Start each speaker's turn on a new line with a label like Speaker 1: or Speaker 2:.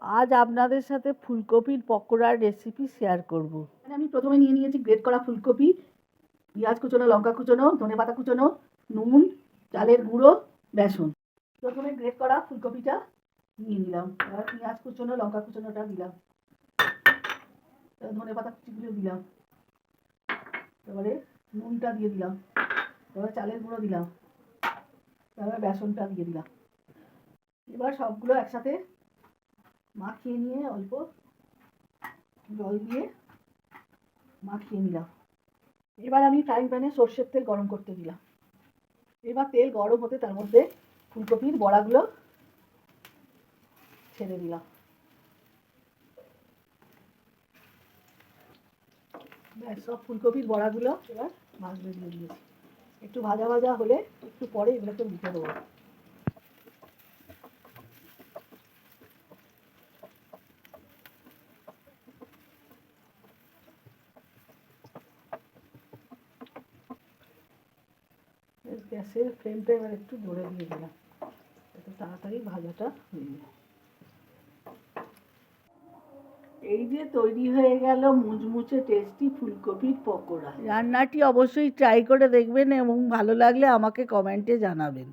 Speaker 1: আজ আপনাদের সাথে ফুলকপির পকোড়ার রেসিপি শেয়ার করব। আমি প্রথমে নিয়ে নিয়েছি গ্রেট করা ফুলকপি, পেঁয়াজ কুচোনো, লঙ্কা কুচোনো, ধনেপাতা কুচোনো, নুন, চালের গুঁড়ো, বেসন। প্রথমে গ্রেট করা ফুলকপিটা নিয়ে নিলাম, এবার পেঁয়াজ কুচোনো, লঙ্কা কুচোনোটা দিলাম, ধনেপাতা কুচিগুলো দিলাম, এবারে নুনটা দিয়ে দিলাম, এবার চালের গুঁড়ো দিলাম, এবার বেসনটা দিয়ে দিলাম। এবার সবগুলো একসাথে মাখিয়ে নিয়ে অল্প জল দিয়ে মাখিয়ে নিলাম। এবার আমি ফ্রাইং প্যানে সর্ষের তেল গরম করতে দিলাম। এবার তেল গরম হতে তার মধ্যে ফুলকপির বড়াগুলো ছেড়ে দিলাম। সব ফুলকপির বড়াগুলো এবার ভাজতে দিয়ে দিয়েছি। একটু ভাজা ভাজা হলে একটু পরে এগুলোকে উঠে দেবো। গ্যাসের ফ্লেমটা এবার একটু জোরে দিয়ে দিলাম, একটু তাড়াতাড়ি ভাজাটা হয়ে যায়। এই যে তৈরি হয়ে গেল মুচমুচে টেস্টি ফুলকপির পকোড়া। রান্নাটি অবশ্যই ট্রাই করে দেখবেন এবং ভালো লাগলে আমাকে কমেন্টে জানাবেন।